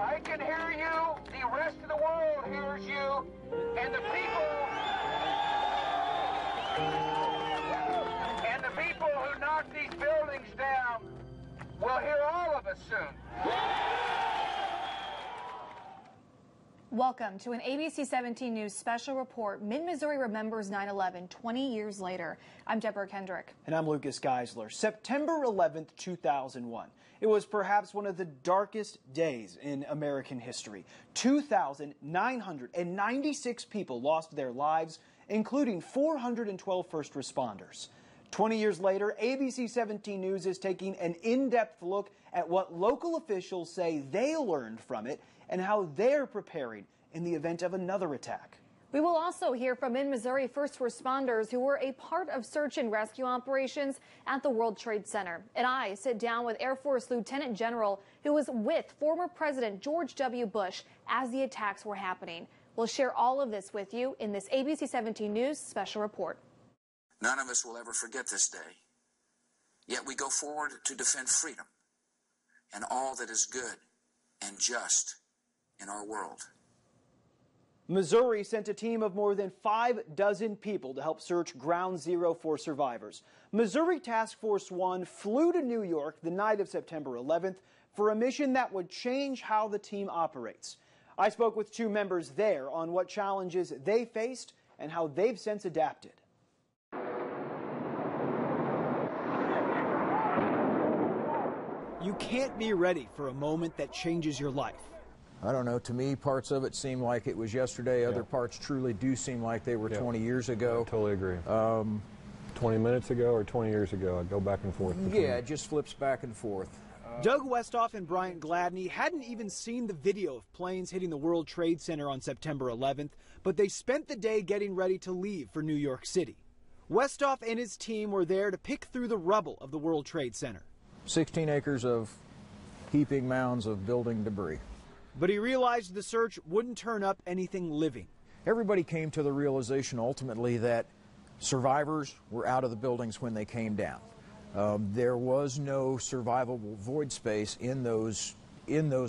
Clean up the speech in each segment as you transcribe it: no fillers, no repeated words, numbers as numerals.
I can hear you. The rest of the world hears you. And the people who knock these buildings down will hear all of us soon. Welcome to an ABC 17 News special report. Mid-Missouri remembers 9/11 20 years later. I'm Deborah Kendrick. And I'm Lucas Geisler. September 11th, 2001. It was perhaps one of the darkest days in American history. 2,996 people lost their lives, including 412 first responders. 20 years later, ABC 17 News is taking an in-depth look at what local officials say they learned from it and how they're preparing in the event of another attack. We will also hear from Missouri first responders who were a part of search and rescue operations at the World Trade Center. And I sit down with Air Force Lieutenant General who was with former President George W. Bush as the attacks were happening. We'll share all of this with you in this ABC 17 News special report. None of us will ever forget this day. Yet we go forward to defend freedom and all that is good and just in our world. Missouri sent a team of more than 6 people to help search Ground Zero for survivors. Missouri Task Force 1 flew to New York the night of September 11th for a mission that would change how the team operates. I spoke with 2 members there on what challenges they faced and how they've since adapted. You can't be ready for a moment that changes your life. I don't know, to me, parts of it seem like it was yesterday. Other parts truly do seem like they were 20 years ago. I totally agree. 20 minutes ago or 20 years ago, I go back and forth. Yeah, it just flips back and forth. Doug Westhoff and Bryant Gladney hadn't even seen the video of planes hitting the World Trade Center on September 11th, but they spent the day getting ready to leave for New York City. Westhoff and his team were there to pick through the rubble of the World Trade Center. 16 acres of heaping mounds of building debris. But he realized the search wouldn't turn up anything living. Everybody came to the realization ultimately that survivors were out of the buildings when they came down. There was no survivable void space in those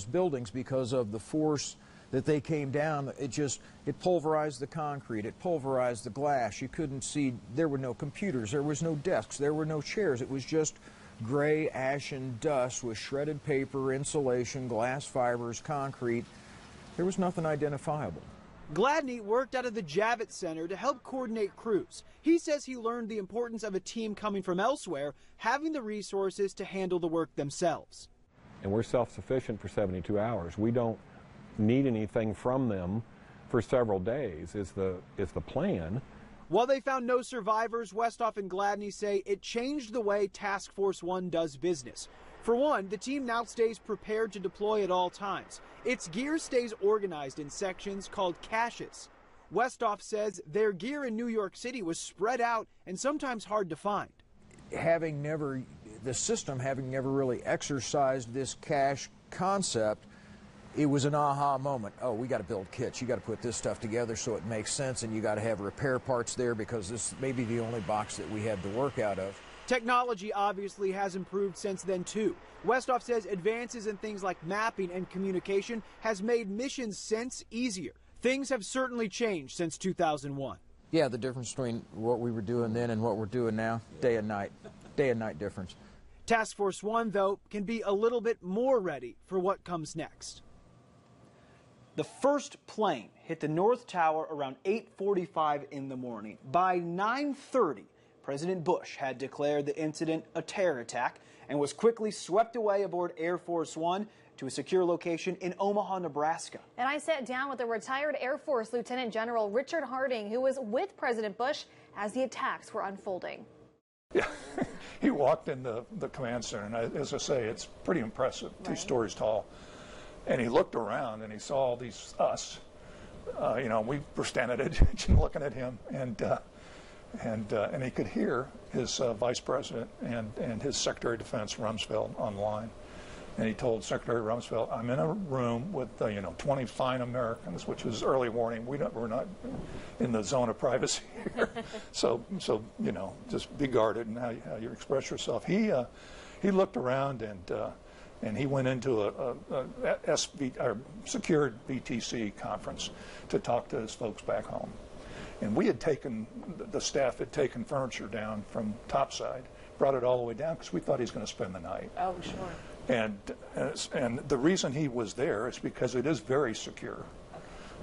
buildings because of the force that they came down. It pulverized the concrete, it pulverized the glass. You couldn't see, there were no computers, there was no desks, there were no chairs. It was just gray ashen dust with shredded paper, insulation, glass fibers, concrete. There was nothing identifiable. Gladney worked out of the Javits Center to help coordinate crews. He says he learned the importance of a team coming from elsewhere having the resources to handle the work themselves. And we're self-sufficient for 72 hours. We don't need anything from them for several days is the plan. While they found no survivors, Westhoff and Gladney say it changed the way Task Force 1 does business. For one, the team now stays prepared to deploy at all times. Its gear stays organized in sections called caches. Westhoff says their gear in New York City was spread out and sometimes hard to find. The system having never really exercised this cache concept, it was an aha moment. Oh, we got to build kits. You got to put this stuff together so it makes sense, and you got to have repair parts there because this may be the only box that we had to work out of. Technology obviously has improved since then too. Westhoff says advances in things like mapping and communication has made missions since easier. Things have certainly changed since 2001. Yeah, the difference between what we were doing then and what we're doing now, day and night difference. Task Force 1, though, can be a little bit more ready for what comes next. The first plane hit the North Tower around 8:45 in the morning. By 9:30, President Bush had declared the incident a terror attack and was quickly swept away aboard Air Force 1 to a secure location in Omaha, Nebraska. And I sat down with a retired Air Force Lieutenant General Richard Harding, who was with President Bush as the attacks were unfolding. Yeah, he walked in the command center, and as I say, it's pretty impressive, 2 stories tall. And he looked around and he saw all these us. We were standing at attention looking at him, and he could hear his vice president and his Secretary of Defense Rumsfeld on the line. And he told Secretary Rumsfeld, "I'm in a room with 20 fine Americans," which was early warning. We're not in the zone of privacy here, so just be guarded in how you express yourself. He looked around and and he went into a secured VTC conference to talk to his folks back home. And we had taken, the staff had taken furniture down from topside, brought it all the way down because we thought he was going to spend the night. Oh, sure. And the reason he was there is because it is very secure.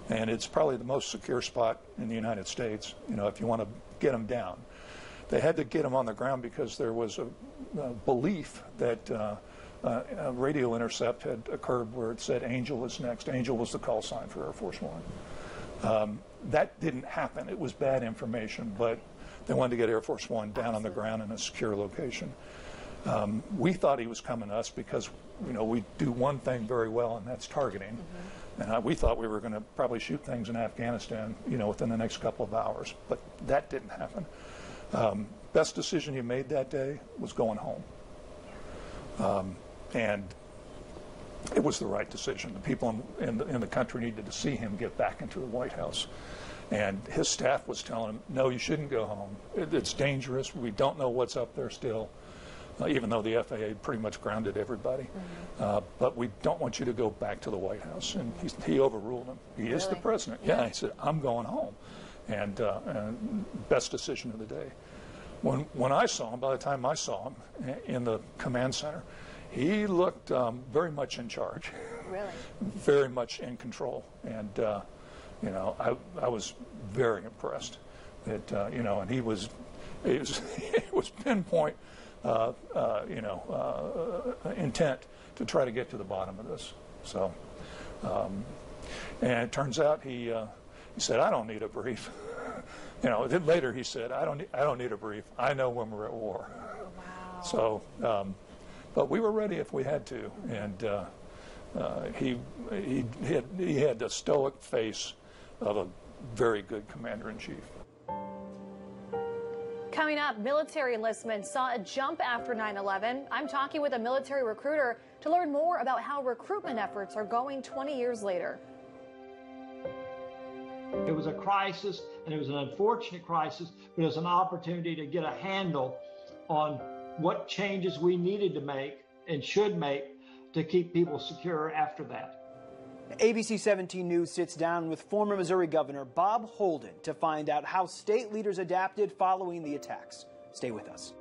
And it's probably the most secure spot in the United States, you know, if you want to get him down. They had to get him on the ground because there was a belief that a radio intercept had occurred where it said Angel is next. Angel was the call sign for Air Force One. That didn't happen. It was bad information, but they wanted to get Air Force One down on the ground in a secure location. We thought he was coming to us because, you know, we do one thing very well, and that's targeting. And we thought we were going to probably shoot things in Afghanistan, you know, within the next couple of hours, but that didn't happen. Best decision he made that day was going home. And it was the right decision. The people in the country needed to see him get back into the White House. And his staff was telling him, no, you shouldn't go home. It's dangerous. We don't know what's up there still, even though the FAA pretty much grounded everybody. But we don't want you to go back to the White House. And he overruled him. He is the president. Yeah, he said, I'm going home. And best decision of the day. When I saw him, by the time I saw him in the command center, he looked very much in charge. Really? Very much in control. And, you know, I was very impressed that, you know, and it was pinpoint, you know, intent to try to get to the bottom of this. So, and it turns out he said, I don't need a brief. You know, then later he said, I don't need a brief. I know when we're at war. Wow. So, but we were ready if we had to, and he had the stoic face of a very good commander-in-chief. Coming up, military enlistment saw a jump after 9/11. I'm talking with a military recruiter to learn more about how recruitment efforts are going 20 years later. It was a crisis, and it was an unfortunate crisis, but it was an opportunity to get a handle on what changes we needed to make and should make to keep people secure after that. ABC 17 News sits down with former Missouri Governor Bob Holden to find out how state leaders adapted following the attacks. Stay with us.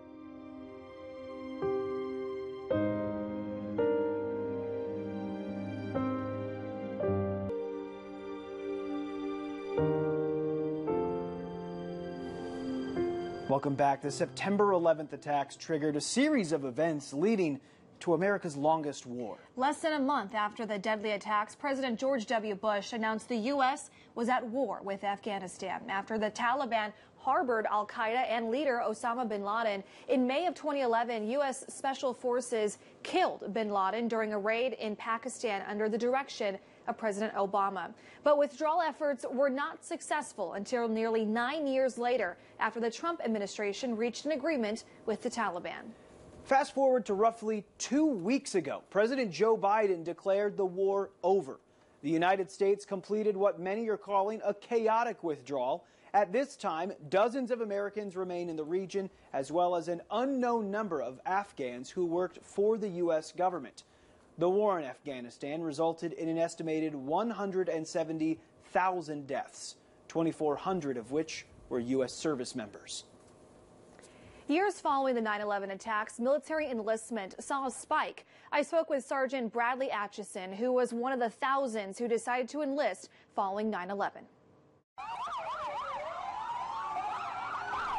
Welcome back. The September 11th attacks triggered a series of events leading to America's longest war. Less than a month after the deadly attacks, President George W. Bush announced the U.S. was at war with Afghanistan after the Taliban harbored al-Qaeda and leader Osama bin Laden. In May of 2011, U.S. Special Forces killed bin Laden during a raid in Pakistan under the direction of President Obama. But withdrawal efforts were not successful until nearly 9 years later, after the Trump administration reached an agreement with the Taliban. Fast forward to roughly 2 weeks ago, President Joe Biden declared the war over. The United States completed what many are calling a chaotic withdrawal. At this time, dozens of Americans remain in the region, as well as an unknown number of Afghans who worked for the U.S. government. The war in Afghanistan resulted in an estimated 170,000 deaths, 2,400 of which were U.S. service members. Years following the 9/11 attacks, military enlistment saw a spike. I spoke with Sergeant Bradley Atchison, who was one of the thousands who decided to enlist following 9/11.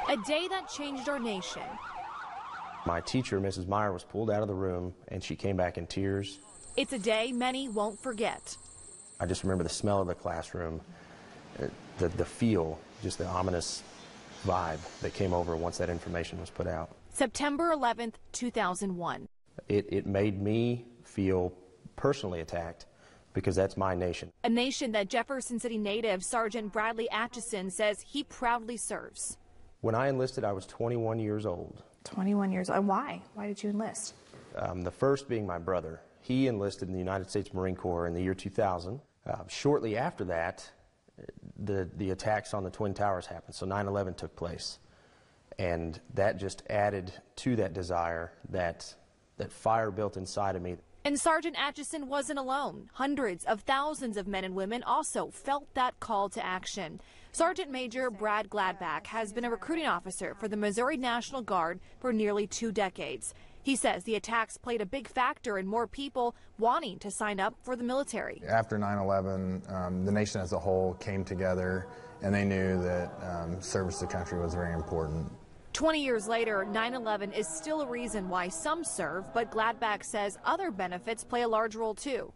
A day that changed our nation. My teacher, Mrs. Meyer, was pulled out of the room, and she came back in tears. It's a day many won't forget. I just remember the smell of the classroom, the feel, just the ominous vibe that came over once that information was put out. September 11th, 2001. It made me feel personally attacked because that's my nation. A nation that Jefferson City native Sergeant Bradley Atchison says he proudly serves. When I enlisted, I was 21 years old. 21 years old. Why? Why did you enlist? The first being my brother. He enlisted in the United States Marine Corps in the year 2000. Shortly after that, the attacks on the Twin Towers happened, so 9/11 took place. And that just added to that desire, that fire built inside of me. And Sergeant Atchison wasn't alone. Hundreds of thousands of men and women also felt that call to action. Sergeant Major Brad Gladback has been a recruiting officer for the Missouri National Guard for nearly 2 decades. He says the attacks played a big factor in more people wanting to sign up for the military. After 9/11, the nation as a whole came together, and they knew that service to country was very important. 20 years later, 9/11 is still a reason why some serve, but Gladback says other benefits play a large role too.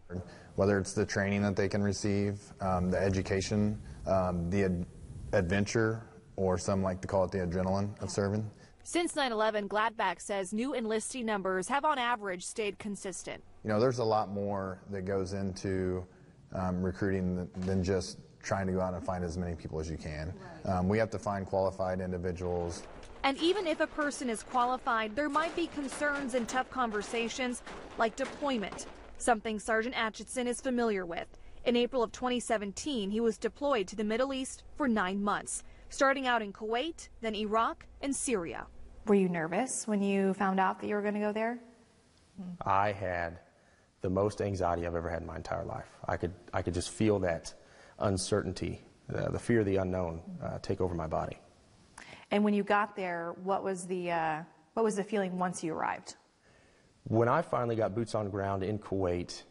Whether it's the training that they can receive, the education, the adventure, or some like to call it the adrenaline of serving. Since 9/11, Gladback says new enlistee numbers have on average stayed consistent. You know, there's a lot more that goes into recruiting than just trying to go out and find as many people as you can. We have to find qualified individuals. And even if a person is qualified, there might be concerns and tough conversations like deployment, something Sergeant Atchison is familiar with. In April of 2017, he was deployed to the Middle East for 9 months, starting out in Kuwait, then Iraq, and Syria. Were you nervous when you found out that you were going to go there? I had the most anxiety I've ever had in my entire life. I could just feel that uncertainty, the fear of the unknown take over my body. And when you got there, what was the feeling once you arrived? When I finally got boots on the ground in Kuwait,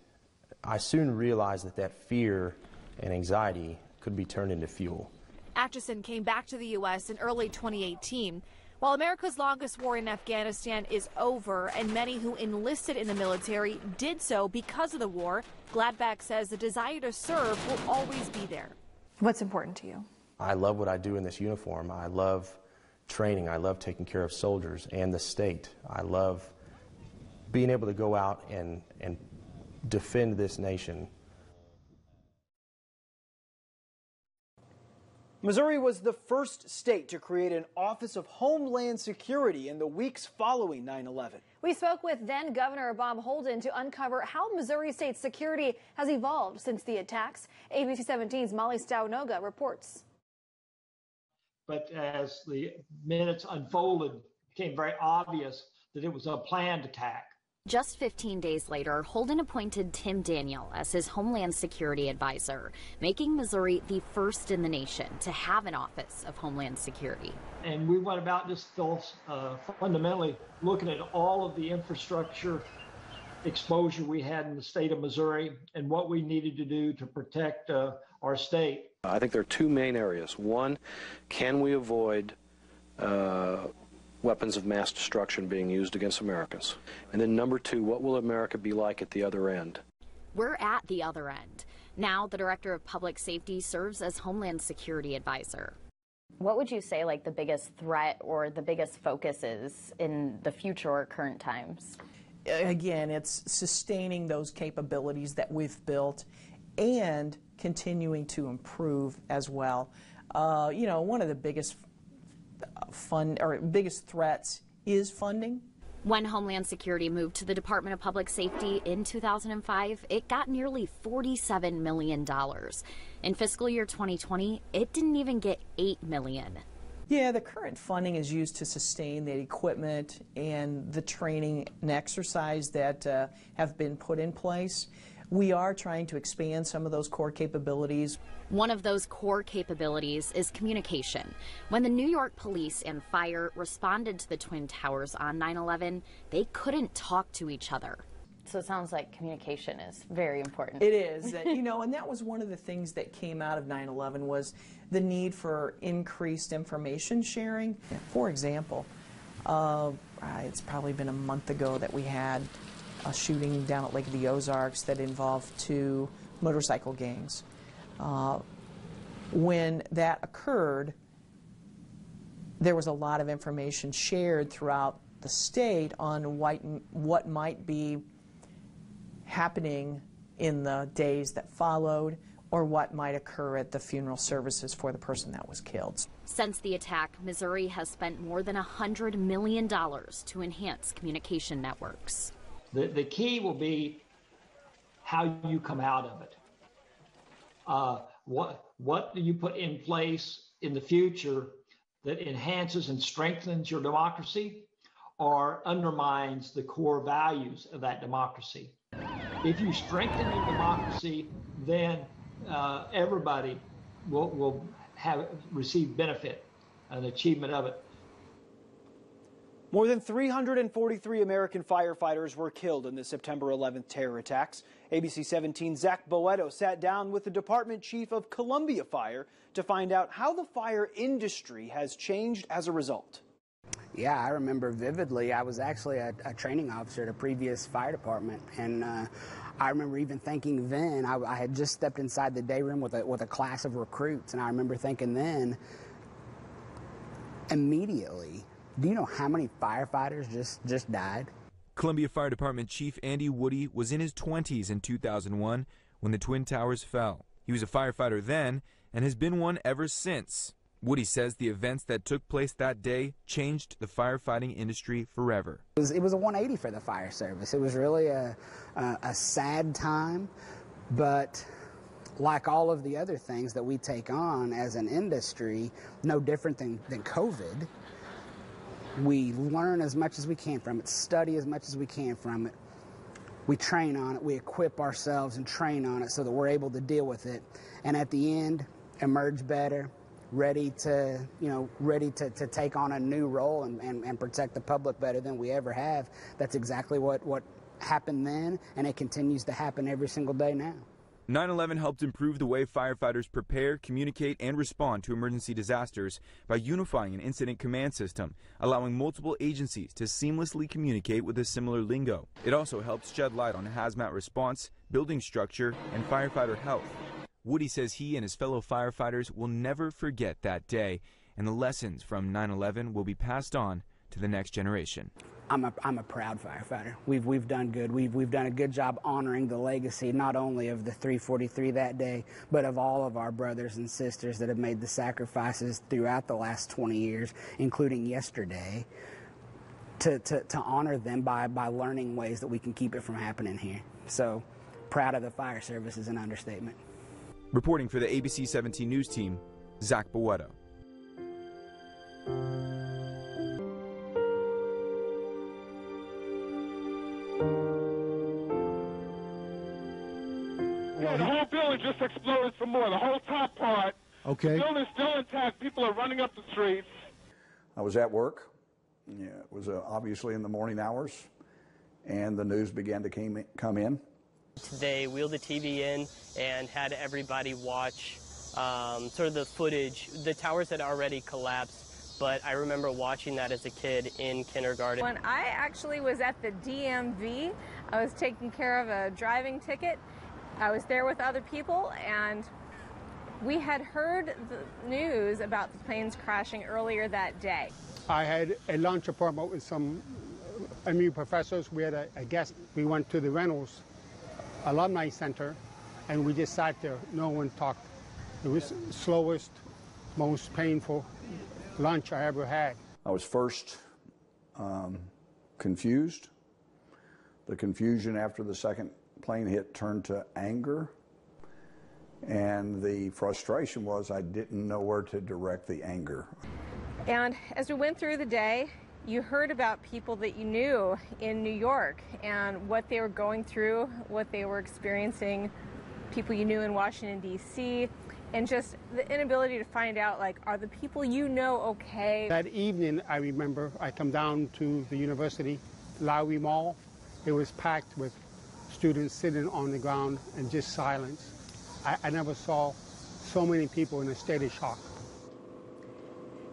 I soon realized that fear and anxiety could be turned into fuel. Atchison came back to the U.S. in early 2018. While America's longest war in Afghanistan is over and many who enlisted in the military did so because of the war, Gladback says the desire to serve will always be there. What's important to you? I love what I do in this uniform. I love training. I love taking care of soldiers and the state. I love being able to go out and defend this nation. Missouri was the first state to create an Office of Homeland Security in the weeks following 9/11. We spoke with then Governor Bob Holden to uncover how Missouri state security has evolved since the attacks. ABC 17's Molly Staunoga reports. But as the minutes unfolded, it became very obvious that it was a planned attack. Just 15 days later, Holden appointed Tim Daniel as his Homeland Security advisor, making Missouri the first in the nation to have an Office of Homeland Security. And we went about just fundamentally looking at all of the infrastructure exposure we had in the state of Missouri and what we needed to do to protect our state. I think there are two main areas. One, can we avoid weapons of mass destruction being used against Americans? And then number two, what will America be like at the other end? We're at the other end. Now the Director of Public Safety serves as Homeland Security Advisor. What would you say like the biggest threat or the biggest focus is in the future or current times? Again, it's sustaining those capabilities that we've built and continuing to improve as well. You know, one of the biggest biggest threats is funding. When Homeland Security moved to the Department of Public Safety in 2005, it got nearly $47 million. In fiscal year 2020, it didn't even get $8 million. Yeah, the current funding is used to sustain the equipment and the training and exercise that have been put in place. We are trying to expand some of those core capabilities. One of those core capabilities is communication. When the New York police and fire responded to the Twin Towers on 9/11, they couldn't talk to each other. So it sounds like communication is very important. It is. You know, and that was one of the things that came out of 9/11 was the need for increased information sharing. For example, it's probably been a month ago that we had a shooting down at Lake of the Ozarks that involved 2 motorcycle gangs. When that occurred, there was a lot of information shared throughout the state on what might be happening in the days that followed or what might occur at the funeral services for the person that was killed. Since the attack, Missouri has spent more than $100 million to enhance communication networks. The key will be how you come out of it. What do you put in place in the future that enhances and strengthens your democracy or undermines the core values of that democracy? If you strengthen your democracy, then everybody will receive benefit and achievement of it. More than 343 American firefighters were killed in the September 11th terror attacks. ABC 17's Zach Boetto sat down with the department chief of Columbia Fire to find out how the fire industry has changed as a result. Yeah, I remember vividly. I was actually a training officer at a previous fire department, and I remember even thinking then, I had just stepped inside the day room with a class of recruits, and I remember thinking then, immediately, do you know how many firefighters just died? Columbia Fire Department Chief Andy Woody was in his 20s in 2001 when the Twin Towers fell. He was a firefighter then and has been one ever since. Woody says the events that took place that day changed the firefighting industry forever. It was a 180 for the fire service. It was really a sad time, but like all of the other things that we take on as an industry, no different than COVID, we learn as much as we can from it, study as much as we can from it. We train on it, we equip ourselves and train on it so that we're able to deal with it. And at the end, emerge better, ready to take on a new role and protect the public better than we ever have. That's exactly what happened then, and it continues to happen every single day now. 9/11 helped improve the way firefighters prepare, communicate, and respond to emergency disasters by unifying an incident command system, allowing multiple agencies to seamlessly communicate with a similar lingo. It also helps shed light on hazmat response, building structure, and firefighter health. Woody says he and his fellow firefighters will never forget that day, and the lessons from 9/11 will be passed on to the next generation. I'm a proud firefighter. We've done good. We've done a good job honoring the legacy not only of the 343 that day, but of all of our brothers and sisters that have made the sacrifices throughout the last 20 years, including yesterday, to honor them by learning ways that we can keep it from happening here. So, proud of the fire service is an understatement. Reporting for the ABC 17 News Team, Zach Boetto. The whole building just exploded some more. The whole top part. Okay. The building's still intact. People are running up the streets. I was at work. Yeah, it was obviously in the morning hours, and the news began to come in. They wheeled the TV in and had everybody watch sort of the footage. The towers had already collapsed, but I remember watching that as a kid in kindergarten. When I actually was at the DMV, I was taking care of a driving ticket. I was there with other people, and we had heard the news about the planes crashing earlier that day. I had a lunch appointment with some MU professors. We had a guest. We went to the Reynolds Alumni Center, and we just sat there. No one talked. It was the slowest, most painful lunch I ever had. I was first confused. The confusion after the second plane hit turned to anger, and the frustration was I didn't know where to direct the anger. And as we went through the day, you heard about people that you knew in New York and what they were going through, what they were experiencing, people you knew in Washington, D.C., and just the inability to find out, like, are the people you know okay? That evening, I remember I come down to the university, Lowry Mall. It was packed with students sitting on the ground and just silence. I never saw so many people in a state of shock.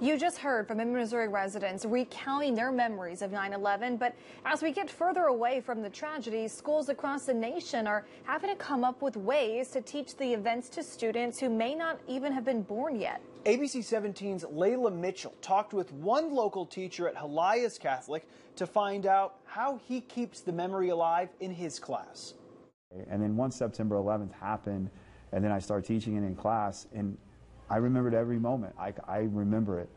You just heard from Missouri residents recounting their memories of 9/11, but as we get further away from the tragedy, schools across the nation are having to come up with ways to teach the events to students who may not even have been born yet. ABC 17's Layla Mitchell talked with one local teacher at Highlias Catholic to find out how he keeps the memory alive in his class. And then once September 11th happened, and then I started teaching it in class, and I remembered every moment. I remember it.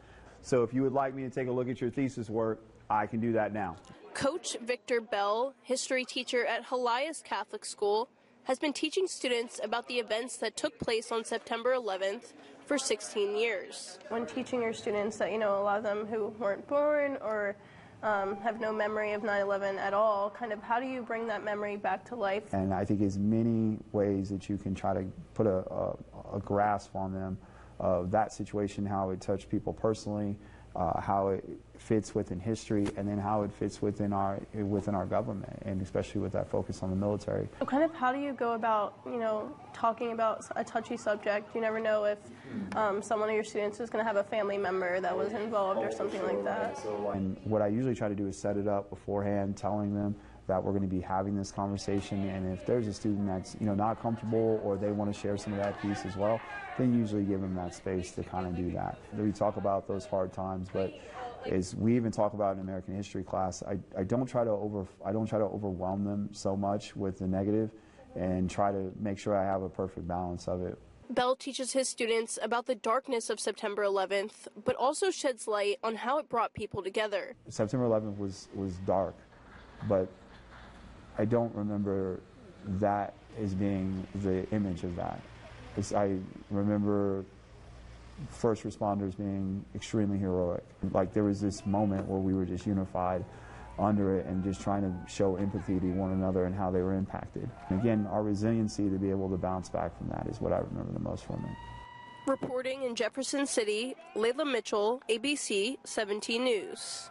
So if you would like me to take a look at your thesis work, I can do that now. Coach Victor Bell, history teacher at Highlias Catholic School, has been teaching students about the events that took place on September 11th for 16 years. When teaching your students that, a lot of them who weren't born or have no memory of 9/11 at all. Kind of how do you bring that memory back to life? And I think there's many ways that you can try to put a grasp on them of that situation, how it touched people personally, how it fits within history, and then how it fits within our government, and especially with that focus on the military. So kind of how do you go about, talking about a touchy subject? You never know if someone of your students is going to have a family member that was involved or something like that. And what I usually try to do is set it up beforehand, telling them that we're going to be having this conversation, and if there's a student that's not comfortable or they want to share some of that piece as well, then usually give them that space to kind of do that. We talk about those hard times, but as we even talk about in American history class, I don't try to overwhelm them so much with the negative, and try to make sure I have a perfect balance of it. Bell teaches his students about the darkness of September 11th, but also sheds light on how it brought people together. September 11th was dark, but I don't remember that as being the image of that. I remember first responders being extremely heroic. Like, there was this moment where we were just unified under it and just trying to show empathy to one another and how they were impacted. And again, our resiliency to be able to bounce back from that is what I remember the most from it. Reporting in Jefferson City, Layla Mitchell, ABC 17 News.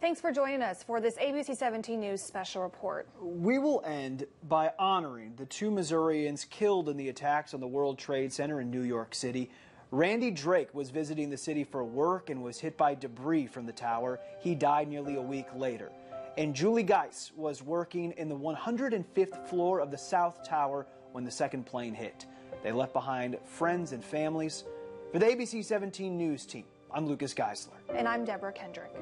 Thanks for joining us for this ABC 17 News special report. We will end by honoring the 2 Missourians killed in the attacks on the World Trade Center in New York City. Randy Drake was visiting the city for work and was hit by debris from the tower. He died nearly a week later. And Julie Geis was working in the 105th floor of the South Tower when the second plane hit. They left behind friends and families. For the ABC 17 News team, I'm Lucas Geisler. And I'm Deborah Kendrick.